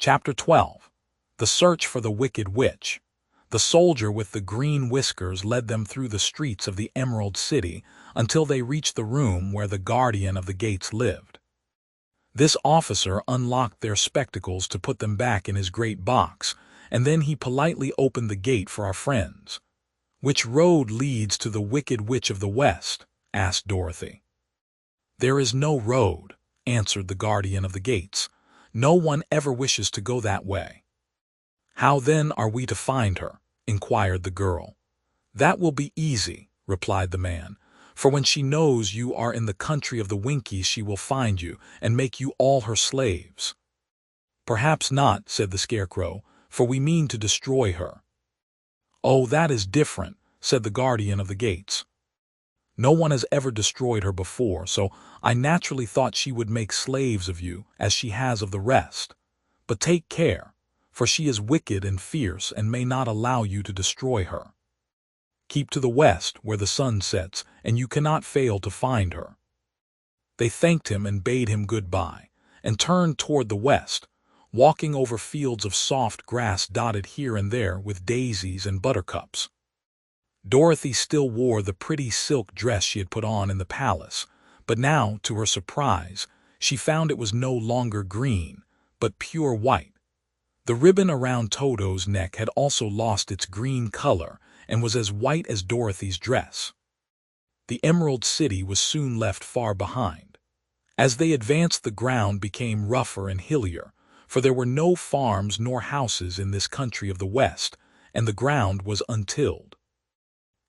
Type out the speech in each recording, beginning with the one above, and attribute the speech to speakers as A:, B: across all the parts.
A: Chapter 12. The Search for the Wicked Witch. The soldier with the green whiskers led them through the streets of the Emerald City until they reached the room where the guardian of the gates lived. This officer unlocked their spectacles to put them back in his great box, and then he politely opened the gate for our friends. "Which road leads to the Wicked Witch of the West?" asked Dorothy. "There is no road," answered the guardian of the gates. "No one ever wishes to go that way." "How then are we to find her?" inquired the girl. "That will be easy," replied the man, "for when she knows you are in the country of the Winkies she will find you and make you all her slaves." "Perhaps not," said the Scarecrow, "for we mean to destroy her." "Oh, that is different," said the guardian of the gates. "No one has ever destroyed her before, so I naturally thought she would make slaves of you, as she has of the rest. But take care, for she is wicked and fierce and may not allow you to destroy her. Keep to the west, where the sun sets, and you cannot fail to find her." They thanked him and bade him goodbye, and turned toward the west, walking over fields of soft grass dotted here and there with daisies and buttercups. Dorothy still wore the pretty silk dress she had put on in the palace, but now, to her surprise, she found it was no longer green, but pure white. The ribbon around Toto's neck had also lost its green color and was as white as Dorothy's dress. The Emerald City was soon left far behind. As they advanced, the ground became rougher and hillier, for there were no farms nor houses in this country of the West, and the ground was untilled.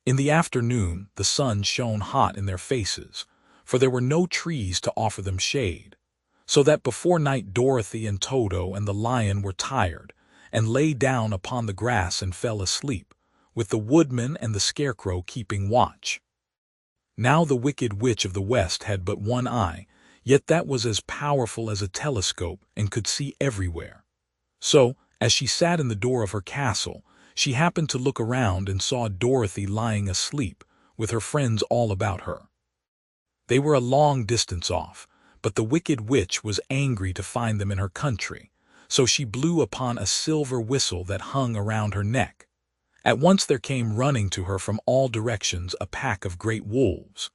A: In the afternoon, the sun shone hot in their faces, for there were no trees to offer them shade, so that before night Dorothy and Toto and the lion were tired and lay down upon the grass and fell asleep, with the woodman and the Scarecrow keeping watch. Now the Wicked Witch of the West had but one eye, yet that was as powerful as a telescope and could see everywhere. So, as she sat in the door of her castle, she happened to look around and saw Dorothy lying asleep, with her friends all about her. They were a long distance off, but the Wicked Witch was angry to find them in her country, so she blew upon a silver whistle that hung around her neck. At once there came running to her from all directions a pack of great wolves.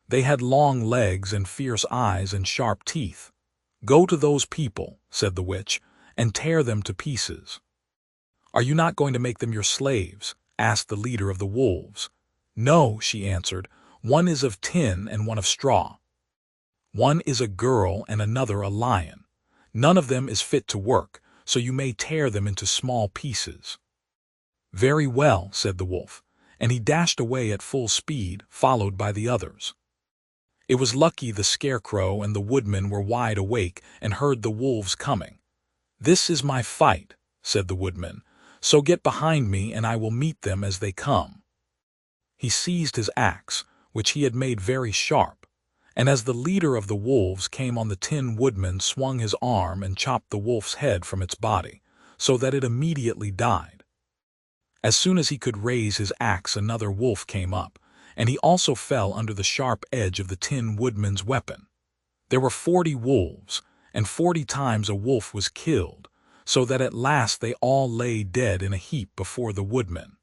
A: They had long legs and fierce eyes and sharp teeth. "Go to those people," said the witch, "and tear them to pieces." "Are you not going to make them your slaves?" asked the leader of the wolves. "No," she answered, "one is of tin and one of straw. One is a girl and another a lion. None of them is fit to work, so you may tear them into small pieces." "Very well," said the wolf, and he dashed away at full speed, followed by the others. It was lucky the Scarecrow and the woodman were wide awake and heard the wolves coming. "This is my fight," said the woodman, "so get behind me and I will meet them as they come." He seized his axe, which he had made very sharp, and as the leader of the wolves came on, the Tin Woodman swung his arm and chopped the wolf's head from its body, so that it immediately died. As soon as he could raise his axe, another wolf came up, and he also fell under the sharp edge of the Tin Woodman's weapon. There were 40 wolves, and 40 times a wolf was killed, so that at last they all lay dead in a heap before the woodman.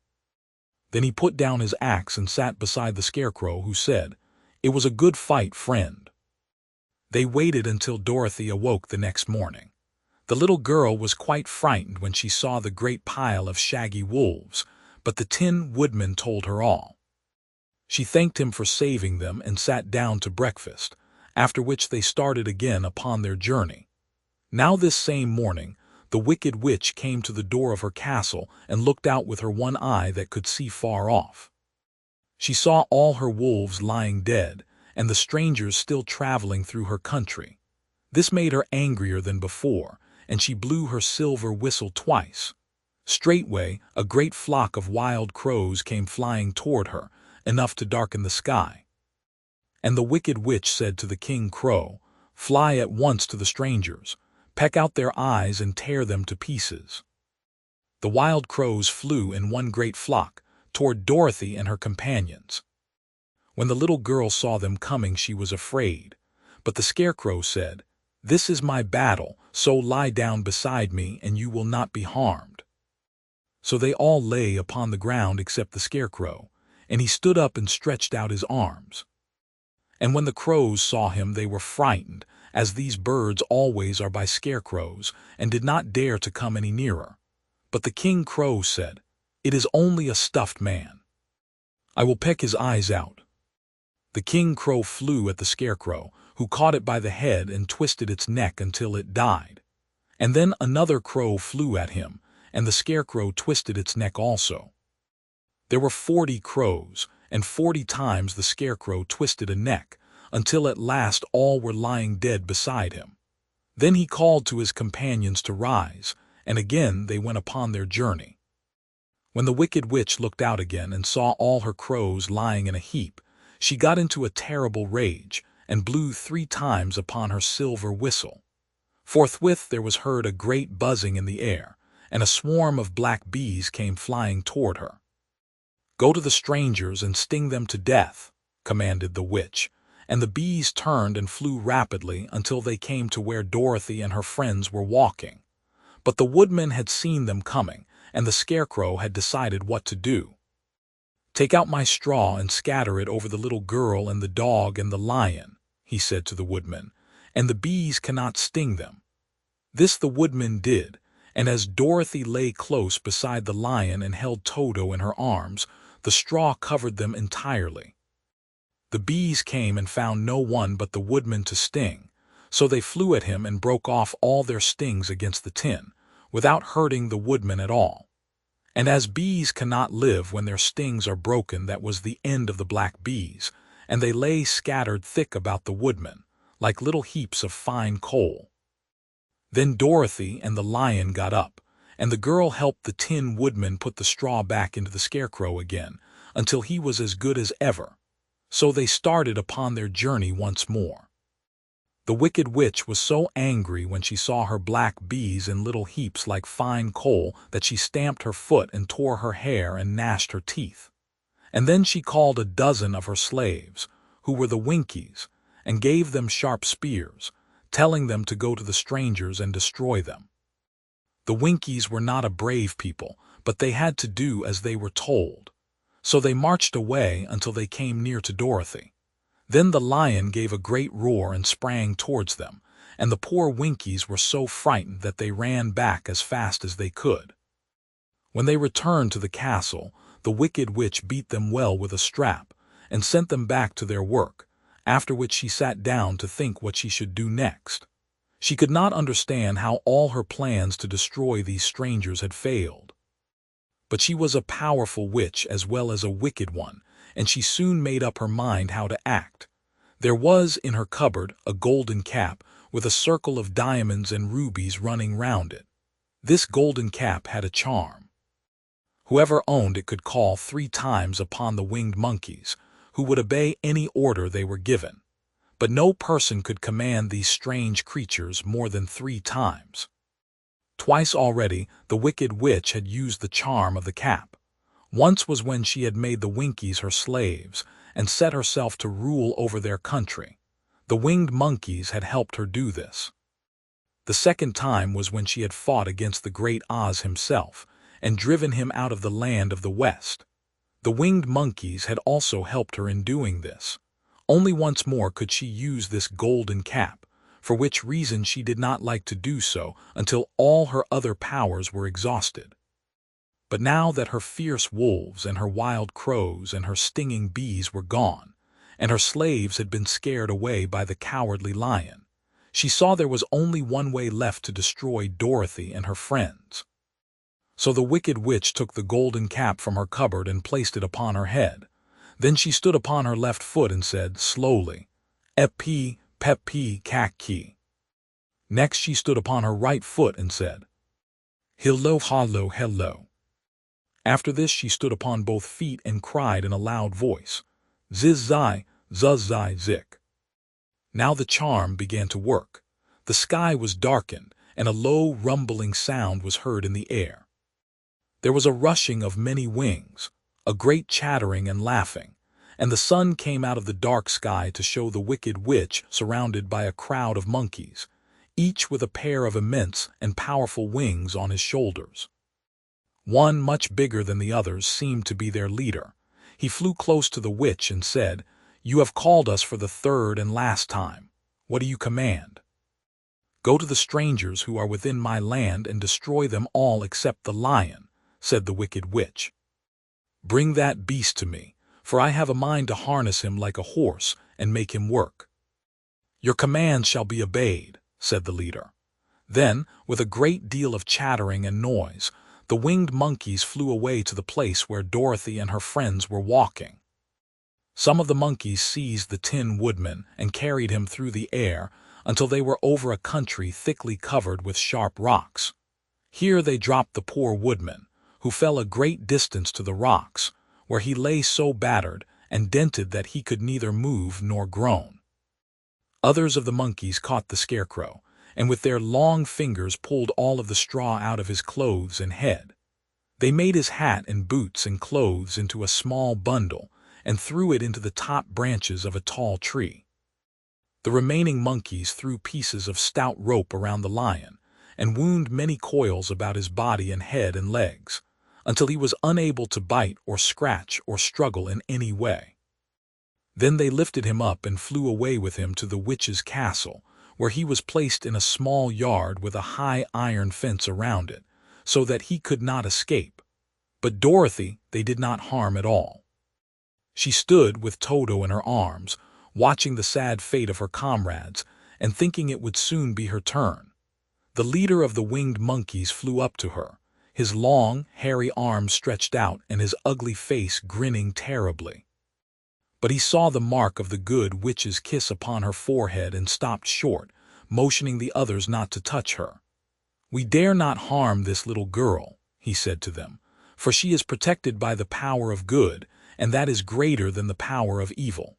A: Then he put down his axe and sat beside the Scarecrow, who said, "It was a good fight, friend." They waited until Dorothy awoke the next morning. The little girl was quite frightened when she saw the great pile of shaggy wolves, but the Tin Woodman told her all. She thanked him for saving them and sat down to breakfast, after which they started again upon their journey. Now this same morning, the Wicked Witch came to the door of her castle and looked out with her one eye that could see far off. She saw all her wolves lying dead, and the strangers still traveling through her country. This made her angrier than before, and she blew her silver whistle twice. Straightway, a great flock of wild crows came flying toward her, enough to darken the sky. And the Wicked Witch said to the King Crow, "Fly at once to the strangers, peck out their eyes and tear them to pieces." The wild crows flew in one great flock toward Dorothy and her companions. When the little girl saw them coming, she was afraid, but the Scarecrow said, This is my battle, so lie down beside me and you will not be harmed." So they all lay upon the ground except the Scarecrow, and he stood up and stretched out his arms. And when the crows saw him they were frightened, as these birds always are by scarecrows, and did not dare to come any nearer. But the King Crow said, "It is only a stuffed man. I will peck his eyes out." The King Crow flew at the Scarecrow, who caught it by the head and twisted its neck until it died. And then another crow flew at him, and the Scarecrow twisted its neck also. There were 40 crows, and 40 times the Scarecrow twisted a neck, until at last all were lying dead beside him. Then he called to his companions to rise, and again they went upon their journey. When the Wicked Witch looked out again and saw all her crows lying in a heap, she got into a terrible rage, and blew 3 times upon her silver whistle. Forthwith there was heard a great buzzing in the air, and a swarm of black bees came flying toward her. "Go to the strangers and sting them to death," commanded the witch, and the bees turned and flew rapidly until they came to where Dorothy and her friends were walking. But the woodman had seen them coming, and the Scarecrow had decided what to do. "Take out my straw and scatter it over the little girl and the dog and the lion," he said to the woodman, "and the bees cannot sting them." This the woodman did, and as Dorothy lay close beside the lion and held Toto in her arms, the straw covered them entirely. The bees came and found no one but the woodman to sting, so they flew at him and broke off all their stings against the tin, without hurting the woodman at all. And as bees cannot live when their stings are broken, that was the end of the black bees, and they lay scattered thick about the woodman, like little heaps of fine coal. Then Dorothy and the lion got up, and the girl helped the Tin Woodman put the straw back into the Scarecrow again, until he was as good as ever. So they started upon their journey once more. The Wicked Witch was so angry when she saw her black bees in little heaps like fine coal that she stamped her foot and tore her hair and gnashed her teeth. And then she called a dozen of her slaves, who were the Winkies, and gave them sharp spears, telling them to go to the strangers and destroy them. The Winkies were not a brave people, but they had to do as they were told. So they marched away until they came near to Dorothy. Then the lion gave a great roar and sprang towards them, and the poor Winkies were so frightened that they ran back as fast as they could. When they returned to the castle, the Wicked Witch beat them well with a strap, and sent them back to their work, after which she sat down to think what she should do next. She could not understand how all her plans to destroy these strangers had failed. But she was a powerful witch as well as a wicked one, and she soon made up her mind how to act. There was in her cupboard a golden cap with a circle of diamonds and rubies running round it. This golden cap had a charm. Whoever owned it could call 3 times upon the winged monkeys, who would obey any order they were given. But no person could command these strange creatures more than 3 times. Twice already the Wicked Witch had used the charm of the cap. Once was when she had made the Winkies her slaves and set herself to rule over their country. The winged monkeys had helped her do this. The second time was when she had fought against the great Oz himself and driven him out of the land of the West. The winged monkeys had also helped her in doing this. Only once more could she use this golden cap, for which reason she did not like to do so until all her other powers were exhausted. But now that her fierce wolves and her wild crows and her stinging bees were gone, and her slaves had been scared away by the cowardly lion, she saw there was only one way left to destroy Dorothy and her friends. So the Wicked Witch took the golden cap from her cupboard and placed it upon her head. Then she stood upon her left foot and said slowly, "Epi, pepi, kaki." Next she stood upon her right foot and said, "Hello, hallo, hello." After this she stood upon both feet and cried in a loud voice, "Ziz-zai, zuz-zai, zik." Now the charm began to work. The sky was darkened, and a low rumbling sound was heard in the air. There was a rushing of many wings, a great chattering and laughing, and the sun came out of the dark sky to show the Wicked Witch surrounded by a crowd of monkeys, each with a pair of immense and powerful wings on his shoulders. One, much bigger than the others, seemed to be their leader. He flew close to the witch and said, "You have called us for the third and last time. What do you command?" "Go to the strangers who are within my land and destroy them all except the lion," said the wicked witch. "Bring that beast to me, for I have a mind to harness him like a horse and make him work." "Your command shall be obeyed," said the leader. Then, with a great deal of chattering and noise, the winged monkeys flew away to the place where Dorothy and her friends were walking. Some of the monkeys seized the Tin Woodman and carried him through the air until they were over a country thickly covered with sharp rocks. Here they dropped the poor woodman, who fell a great distance to the rocks, where he lay so battered and dented that he could neither move nor groan. Others of the monkeys caught the Scarecrow, and with their long fingers pulled all of the straw out of his clothes and head. They made his hat and boots and clothes into a small bundle and threw it into the top branches of a tall tree. The remaining monkeys threw pieces of stout rope around the lion and wound many coils about his body and head and legs, until he was unable to bite or scratch or struggle in any way. Then they lifted him up and flew away with him to the witch's castle, where he was placed in a small yard with a high iron fence around it, so that he could not escape. But Dorothy they did not harm at all. She stood with Toto in her arms, watching the sad fate of her comrades and thinking it would soon be her turn. The leader of the winged monkeys flew up to her, his long, hairy arms stretched out and his ugly face grinning terribly. But he saw the mark of the good witch's kiss upon her forehead and stopped short, motioning the others not to touch her. "We dare not harm this little girl," he said to them, "for she is protected by the power of good, and that is greater than the power of evil.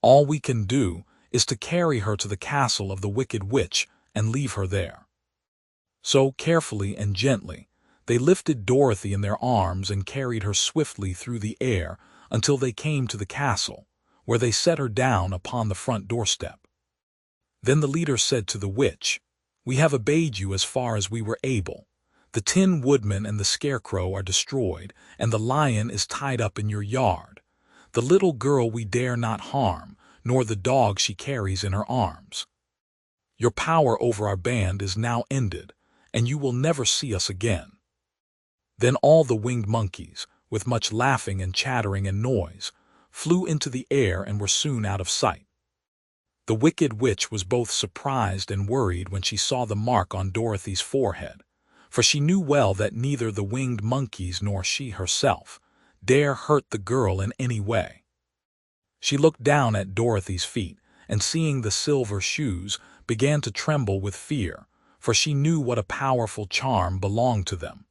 A: All we can do is to carry her to the castle of the wicked witch and leave her there." So, carefully and gently, they lifted Dorothy in their arms and carried her swiftly through the air until they came to the castle, where they set her down upon the front doorstep. Then the leader said to the witch, "We have obeyed you as far as we were able. The Tin Woodman and the Scarecrow are destroyed, and the lion is tied up in your yard. The little girl we dare not harm, nor the dog she carries in her arms. Your power over our band is now ended, and you will never see us again." Then all the winged monkeys, with much laughing and chattering and noise, flew into the air and were soon out of sight. The wicked witch was both surprised and worried when she saw the mark on Dorothy's forehead, for she knew well that neither the winged monkeys nor she herself dare hurt the girl in any way. She looked down at Dorothy's feet, and seeing the silver shoes, began to tremble with fear, for she knew what a powerful charm belonged to them.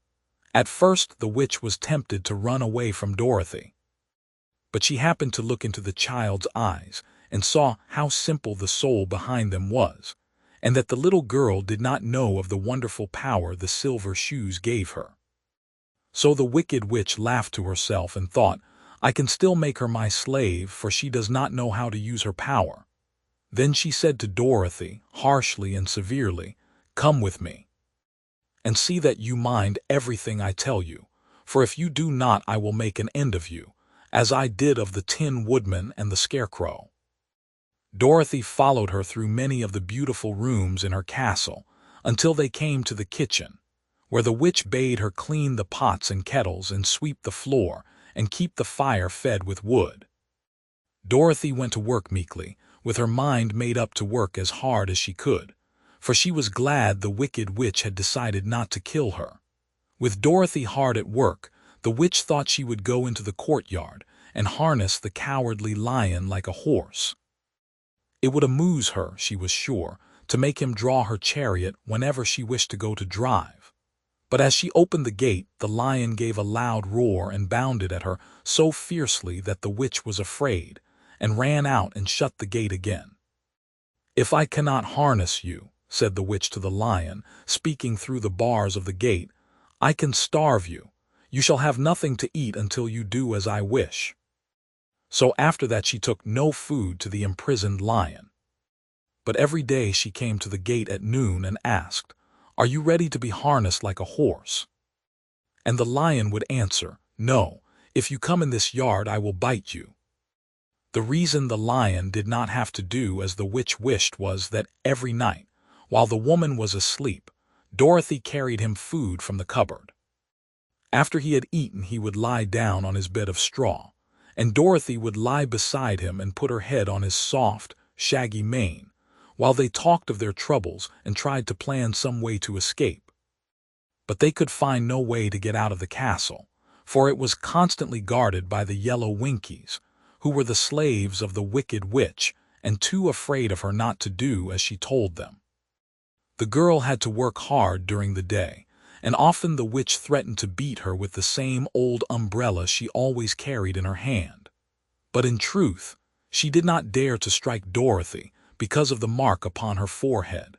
A: At first the witch was tempted to run away from Dorothy, but she happened to look into the child's eyes and saw how simple the soul behind them was, and that the little girl did not know of the wonderful power the silver shoes gave her. So the wicked witch laughed to herself and thought, "I can still make her my slave, for she does not know how to use her power." Then she said to Dorothy, harshly and severely, "Come with me, and see that you mind everything I tell you, for if you do not I will make an end of you, as I did of the Tin Woodman and the Scarecrow." Dorothy followed her through many of the beautiful rooms in her castle until they came to the kitchen, where the witch bade her clean the pots and kettles and sweep the floor and keep the fire fed with wood. Dorothy went to work meekly, with her mind made up to work as hard as she could, for she was glad the wicked witch had decided not to kill her. With Dorothy hard at work, the witch thought she would go into the courtyard and harness the cowardly lion like a horse. It would amuse her, she was sure, to make him draw her chariot whenever she wished to go to drive. But as she opened the gate, the lion gave a loud roar and bounded at her so fiercely that the witch was afraid, and ran out and shut the gate again. "If I cannot harness you," said the witch to the lion, speaking through the bars of the gate, "I can starve you. You shall have nothing to eat until you do as I wish." So after that she took no food to the imprisoned lion. but every day she came to the gate at noon and asked, "Are you ready to be harnessed like a horse?" And the lion would answer, "No, if you come in this yard I will bite you." The reason the lion did not have to do as the witch wished was that every night, while the woman was asleep, Dorothy carried him food from the cupboard. After he had eaten, he would lie down on his bed of straw, and Dorothy would lie beside him and put her head on his soft, shaggy mane, while they talked of their troubles and tried to plan some way to escape. But they could find no way to get out of the castle, for it was constantly guarded by the yellow Winkies, who were the slaves of the wicked witch and too afraid of her not to do as she told them. The girl had to work hard during the day, and often the witch threatened to beat her with the same old umbrella she always carried in her hand. But in truth, she did not dare to strike Dorothy because of the mark upon her forehead.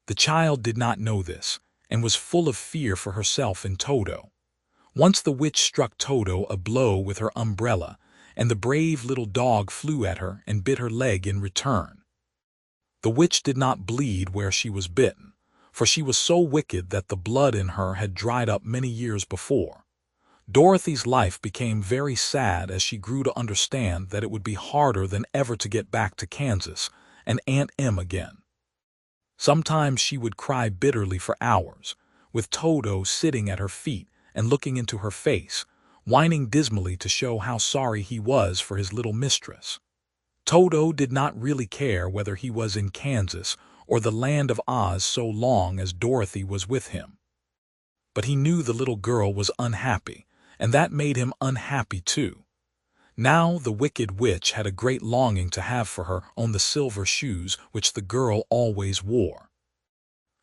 A: The child did not know this, and was full of fear for herself and Toto. Once the witch struck Toto a blow with her umbrella, and the brave little dog flew at her and bit her leg in return. The witch did not bleed where she was bitten, for she was so wicked that the blood in her had dried up many years before. Dorothy's life became very sad as she grew to understand that it would be harder than ever to get back to Kansas and Aunt Em again. Sometimes she would cry bitterly for hours, with Toto sitting at her feet and looking into her face, whining dismally to show how sorry he was for his little mistress. Toto did not really care whether he was in Kansas or the land of Oz so long as Dorothy was with him. But he knew the little girl was unhappy, and that made him unhappy too. Now the wicked witch had a great longing to have for her own the silver shoes which the girl always wore.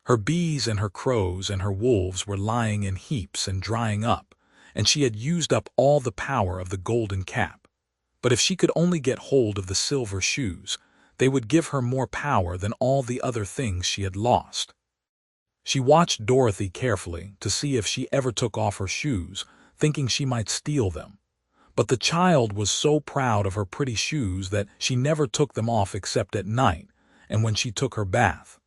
A: Her bees and her crows and her wolves were lying in heaps and drying up, and she had used up all the power of the golden cap. But if she could only get hold of the silver shoes, they would give her more power than all the other things she had lost. She watched Dorothy carefully to see if she ever took off her shoes, thinking she might steal them. But the child was so proud of her pretty shoes that she never took them off except at night and when she took her bath.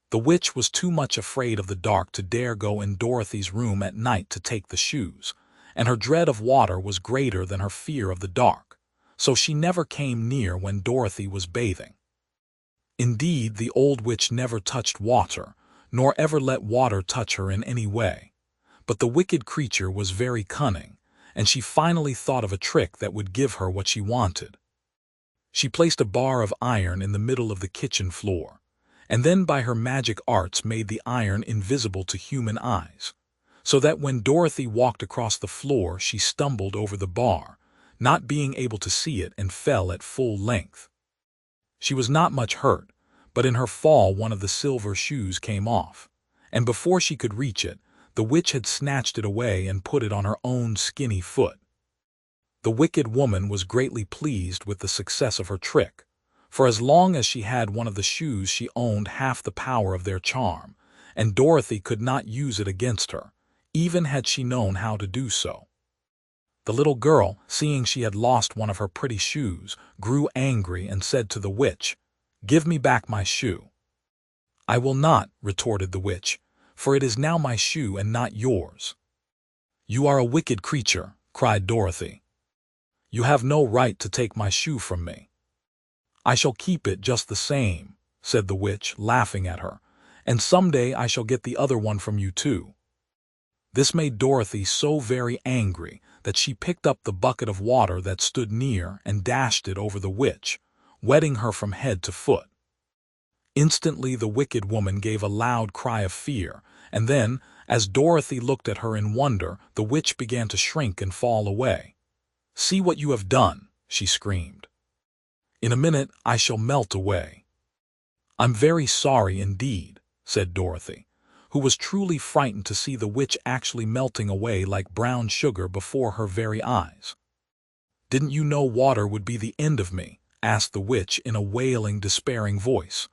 A: The witch was too much afraid of the dark to dare go in Dorothy's room at night to take the shoes, and her dread of water was greater than her fear of the dark, so she never came near when Dorothy was bathing. Indeed, the old witch never touched water, nor ever let water touch her in any way. But the wicked creature was very cunning, and she finally thought of a trick that would give her what she wanted. She placed a bar of iron in the middle of the kitchen floor, and then by her magic arts made the iron invisible to human eyes, so that when Dorothy walked across the floor she stumbled over the bar, not being able to see it, and fell at full length. She was not much hurt, but in her fall one of the silver shoes came off, and before she could reach it, the witch had snatched it away and put it on her own skinny foot. The wicked woman was greatly pleased with the success of her trick, for as long as she had one of the shoes she owned half the power of their charm, and Dorothy could not use it against her, even had she known how to do so. The little girl, seeing she had lost one of her pretty shoes, grew angry and said to the witch, "Give me back my shoe." "I will not," retorted the witch, "for it is now my shoe and not yours." "You are a wicked creature," cried Dorothy. "You have no right to take my shoe from me." "I shall keep it just the same," said the witch, laughing at her, "and someday I shall get the other one from you too." This made Dorothy so very angry that she picked up the bucket of water that stood near and dashed it over the witch, wetting her from head to foot. Instantly the wicked woman gave a loud cry of fear, and then, as Dorothy looked at her in wonder, the witch began to shrink and fall away. "See what you have done," she screamed. "In a minute I shall melt away." "I'm very sorry indeed," said Dorothy, who was truly frightened to see the witch actually melting away like brown sugar before her very eyes. "Didn't you know water would be the end of me?" asked the witch in a wailing, despairing voice.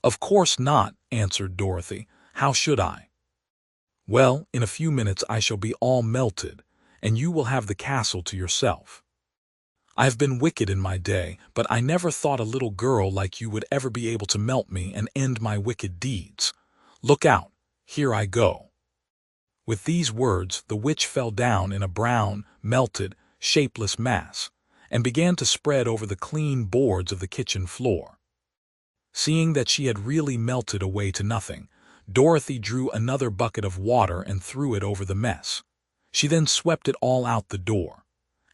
A: "Of course not," answered Dorothy. "How should I?" "Well, in a few minutes I shall be all melted, and you will have the castle to yourself." I have been wicked in my day, but I never thought a little girl like you would ever be able to melt me and end my wicked deeds. Look out, here I go." With these words, the witch fell down in a brown, melted, shapeless mass, and began to spread over the clean boards of the kitchen floor. Seeing that she had really melted away to nothing, Dorothy drew another bucket of water and threw it over the mess. She then swept it all out the door.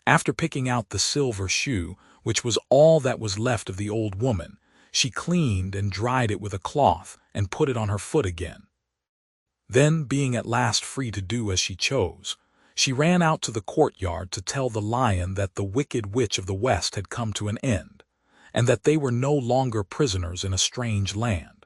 A: After picking out the silver shoe, which was all that was left of the old woman, she cleaned and dried it with a cloth and put it on her foot again. Then, being at last free to do as she chose, she ran out to the courtyard to tell the lion that the wicked witch of the West had come to an end, and that they were no longer prisoners in a strange land.